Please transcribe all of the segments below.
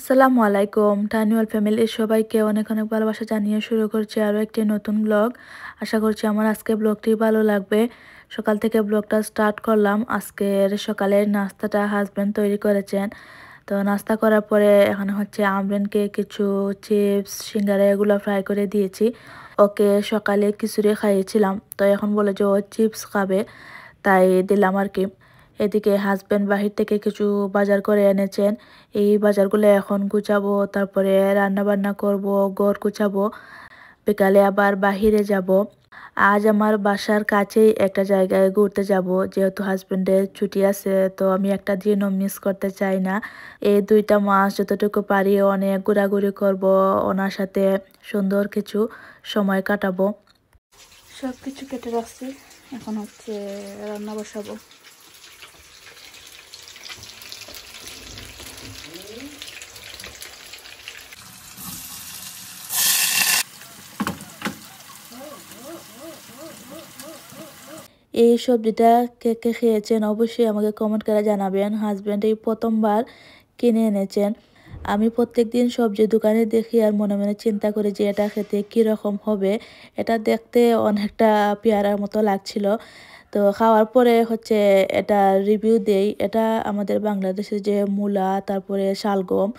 আসসালামু আলাইকুম টাইনুয়াল ফ্যামিলির সবাইকে অনেক অনেক ভালোবাসা জানিয়ে শুরু করছি আরও একটি নতুন ব্লগ। আশা করছি আমার আজকে ব্লগটি ভালো লাগবে। সকাল থেকে ব্লগটা স্টার্ট করলাম। আজকের সকালের নাস্তাটা হাজব্যান্ড তৈরি করেছেন। তো নাস্তা করার পরে এখানে হচ্ছে আমরিনকে কিছু চিপস সিঙ্গারা এগুলো ফ্রাই করে দিয়েছি। ওকে সকালে খিচুড়ি খাইয়েছিলাম, তো এখন বলে যে ও চিপস খাবে, তাই দিলাম আর কি। এদিকে হাজব্যান্ড বাহির থেকে কিছু বাজার করে এনেছেন। এই বাজারগুলো এখন গুছাবো, তারপরে রান্না বান্না করব, ঘর গুছাবো, বিকালে আবার বাহিরে যাব। আজ আমার বাসার কাছেই একটা জায়গায় ঘুরতে যাব, যেহেতু হাজব্যান্ডের ছুটি আছে, তো আমি একটা দিনও মিস করতে চাই না। এই 2টা মাস যতটুকু পারি অনেক ঘোরাঘুরি করব, ওনার সাথে সুন্দর কিছু সময় কাটাবো। সব কিছু কেটে রাখছি, এখন হচ্ছে রান্না বসাবো। এই সবজিটা কে কে খেয়েছেন অবশ্যই আমাকে কমেন্ট করে জানাবেন। হাজব্যান্ড এই প্রথমবার কিনে এনেছেন। আমি প্রত্যেকদিন সবজির দোকানে দেখি আর মনে মনে চিন্তা করি যে এটা খেতে কীরকম হবে। এটা দেখতে অনেকটা পেয়ারার মতো লাগছিল। তো খাওয়ার পরে হচ্ছে এটা রিভিউ দেই। এটা আমাদের বাংলাদেশের যে মূলা, তারপরে শালগম,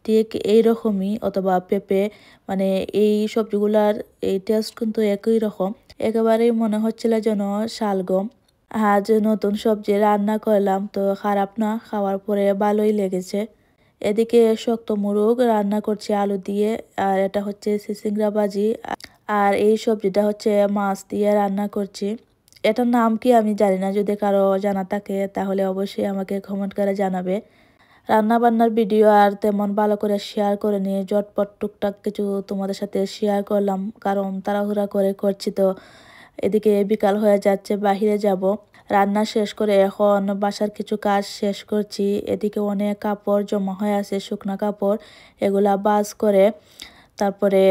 ঠিক এইরকমই, অথবা পেঁপে, মানে এই সবজিগুলার এই টেস্ট কিন্তু একই রকম। একেবারেই মনে হচ্ছিল যেন শালগম। আজ নতুন সবজি রান্না করলাম, তো খারাপ না, খাওয়ার পরে ভালোই লেগেছে। এদিকে শক্ত মোরগ রান্না করছি আলু দিয়ে, আর এটা হচ্ছে চিচিঙ্গা ভাজি, আর এই সবজিটা হচ্ছে মাছ দিয়ে রান্না করছি। এটার নাম কি আমি জানি না, যদি কারো জানা থাকে তাহলে অবশ্যই আমাকে কমেন্ট করে জানাবে। রান্না বান্নার ভিডিও আর তেমন ভালো করে শেয়ার করে নিয়ে ঝটপট টুকটাক কিছু তোমাদের সাথে শেয়ার করলাম, কারণ তাড়াহুড়া করে করছি তো। এদিকে বিকাল হয়ে যাচ্ছে, বাহিরে যাব। রান্না শেষ করে এখন বাসার কিছু কাজ শেষ করছি। এদিকে অনেক কাপড় জমা হয়ে আছে, শুকনো কাপড়, এগুলা ভাঁজ করে তারপরে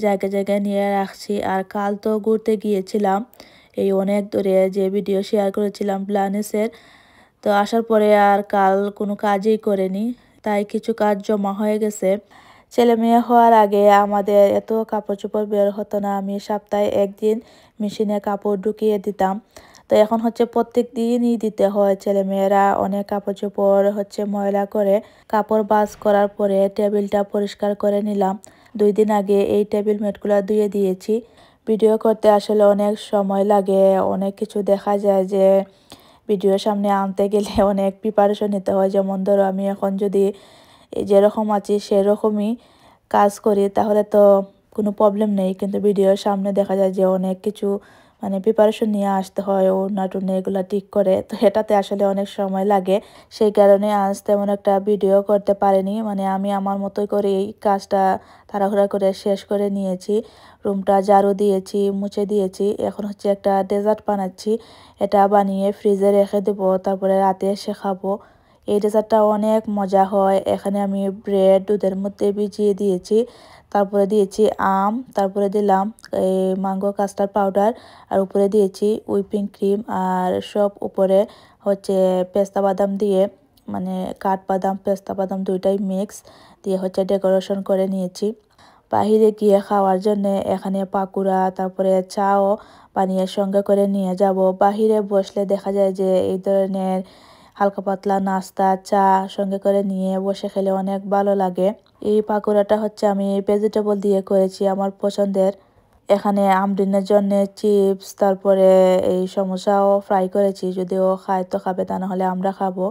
জায়গায় জায়গায় নিয়ে রাখছি। আর কাল তো ঘুরতে গিয়েছিলাম, এই অনেক দূরে, যে ভিডিও শেয়ার করেছিলাম প্ল্যানেসের। তো আসার পরে আর কাল কোনো কাজই করিনি, তাই কিছু কাজ জমা হয়ে গেছে। ছেলে মেয়ে হওয়ার আগে আমাদের এত কাপড় চোপড় বের হতো না। আমি সপ্তাহে একদিন মেশিনে কাপড় ঢুকিয়ে দিতাম। তো এখন হচ্ছে প্রত্যেক দিনই দিতে হয়। ছেলে মেয়েরা অনেক কাপড় চোপড় হচ্ছে ময়লা করে। কাপড় ভাঁজ করার পরে টেবিলটা পরিষ্কার করে নিলাম। 2 দিন আগে এই টেবিল ম্যাটগুলো ধুয়ে দিয়েছি। ভিডিও করতে আসলে অনেক সময় লাগে, অনেক কিছু দেখা যায় যে ভিডিওর সামনে আনতে গেলে অনেক প্রিপারেশন নিতে হয়। যেমন ধরো আমি এখন যদি যেরকম আছি সেরকমই কাজ করি তাহলে তো কোনো প্রবলেম নেই, কিন্তু ভিডিওর সামনে দেখা যায় যে অনেক কিছু মানে প্রিপারেশন নিয়ে আসতে হয়, ওড়না টুনা এগুলো ঠিক করে, তো এটাতে আসলে অনেক সময় লাগে। সেই কারণে আজ তেমন একটা ভিডিও করতে পারিনি। মানে আমি আমার মতোই করে এই কাজটা তাড়াহুড়া করে শেষ করে নিয়েছি। রুমটা ঝাড়ু দিয়েছি, মুছে দিয়েছি। এখন হচ্ছে একটা ডেজার্ট বানাচ্ছি, এটা বানিয়ে ফ্রিজে রেখে দেবো, তারপরে রাতে এসে খাবো। এই ডেজার্টটা অনেক মজা হয়। এখানে আমি ব্রেড দুধের মধ্যে ভিজিয়ে দিয়েছি, তারপরে দিয়েছি আম, তারপরে দিলাম এই ম্যাঙ্গো কাস্টার্ড পাউডার, আর উপরে দিয়েছি হুইপিং ক্রিম, আর সব উপরে হচ্ছে পেস্তা বাদাম দিয়ে, মানে কাঠবাদাম পেস্তা বাদাম দুইটাই মিক্স দিয়ে হচ্ছে ডেকোরেশন করে নিয়েছি। বাহিরে গিয়ে খাওয়ার জন্যে এখানে পাকুড়া, তারপরে চাও বানিয়ে সঙ্গে করে নিয়ে যাব। বাহিরে বসলে দেখা যায় যে এই ধরনের হালকা পাতলা নাস্তা চা সঙ্গে করে নিয়ে বসে খেলে অনেক ভালো লাগে। এই পাকোড়াটা হচ্ছে আমি ভেজিটেবল দিয়ে করেছি, আমার পছন্দের। এখানে আমরিনের জন্য চিপস, তারপরে এই সমোসাও ফ্রাই করেছি, যদিও খায় তো খাবে, তা নাহলে আমরা খাবো।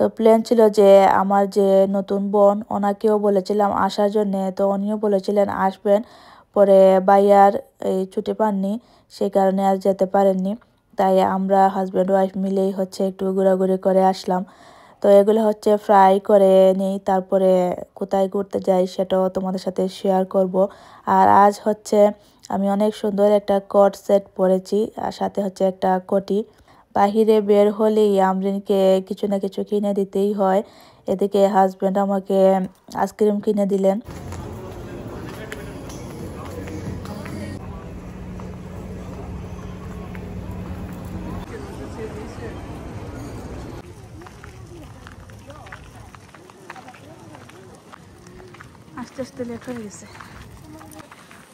তো প্ল্যান ছিল যে আমার যে নতুন বোন, ওনাকেও বলেছিলাম আসার জন্যে, তো উনিও বলেছিলেন আসবেন, পরে ভাইয়ার এই ছুটি পাননি, সেই কারণে আর যেতে পারেননি। তাই আমরা হাজব্যান্ড ওয়াইফ মিলেই হচ্ছে একটু ঘোরাঘুরি করে আসলাম। তো এগুলো হচ্ছে ফ্রাই করে নিই, তারপরে কোথায় ঘুরতে যাই সেটাও তোমাদের সাথে শেয়ার করব। আর আজ হচ্ছে আমি অনেক সুন্দর একটা কোট সেট পরেছি, আর সাথে হচ্ছে একটা কোটি। বাহিরে বের হলেই আমরিনকে কিছু না কিছু কিনে দিতেই হয়। এদিকে হাজব্যান্ড আমাকে আইসক্রিম কিনে দিলেন। আস্তে আস্তে লেট হয়ে গেছে।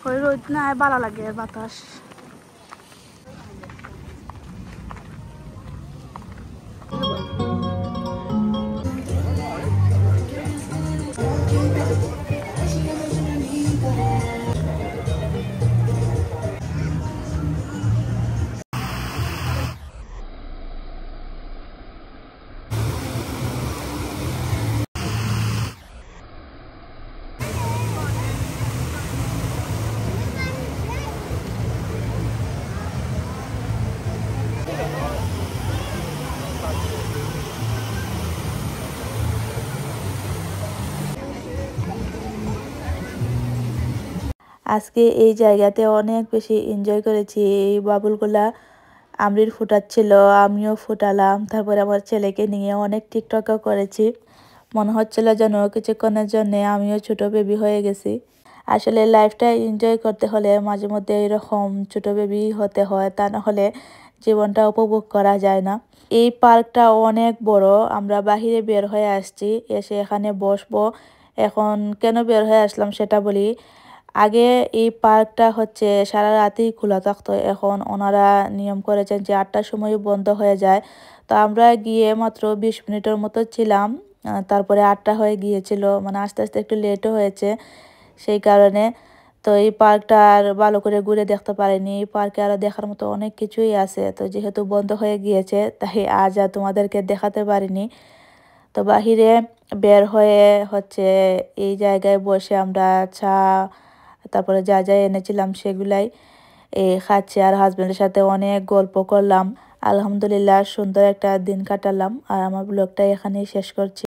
ওই রোদ না ভালো লাগে বাতাস। আজকে এই জায়গাতে অনেক বেশি এনজয় করেছি। এই বাবুলগুলা আমরির ফুটাচ্ছিল, আমিও ফুটালাম। তারপরে আমার ছেলেকে নিয়ে অনেক টিকটকও করেছি। মনে হচ্ছিল যেন কিছুক্ষণের জন্য আমিও ছোট বেবি হয়ে গেছি। আসলে লাইফটা এনজয় করতে হলে মাঝে মধ্যে এরকম ছোট বেবি হতে হয়, তা না হলে জীবনটা উপভোগ করা যায় না। এই পার্কটা অনেক বড়। আমরা বাহিরে বের হয়ে আসছি, এসে এখানে বসবো। এখন কেন বের হয়ে আসলাম সেটা বলি। আগে এই পার্কটা হচ্ছে সারা রাতেই খোলা থাকতো, এখন ওনারা নিয়ম করেছেন যে 8টার সময় বন্ধ হয়ে যায়। তো আমরা গিয়ে মাত্র 20 মিনিটের মতো ছিলাম, তারপরে 8টা হয়ে গিয়েছিল, মানে আস্তে আস্তে একটু লেটও হয়েছে সেই কারণে। তো এই পার্কটা আর ভালো করে ঘুরে দেখতে পারিনি। এই পার্কে আরও দেখার মতো অনেক কিছুই আছে, তো যেহেতু বন্ধ হয়ে গিয়েছে তাই আজ আর তোমাদেরকে দেখাতে পারিনি। তো বাহিরে বের হয়ে হচ্ছে এই জায়গায় বসে আমরা চা, তারপরে যা যা এনেছিলাম সেগুলাই খাচ্ছি, আর হাজব্যান্ডের সাথে অনেক গল্প করলাম। আলহামদুলিল্লাহ সুন্দর একটা দিন কাটালাম। আর আমার ব্লগটা এখানেই শেষ করছি।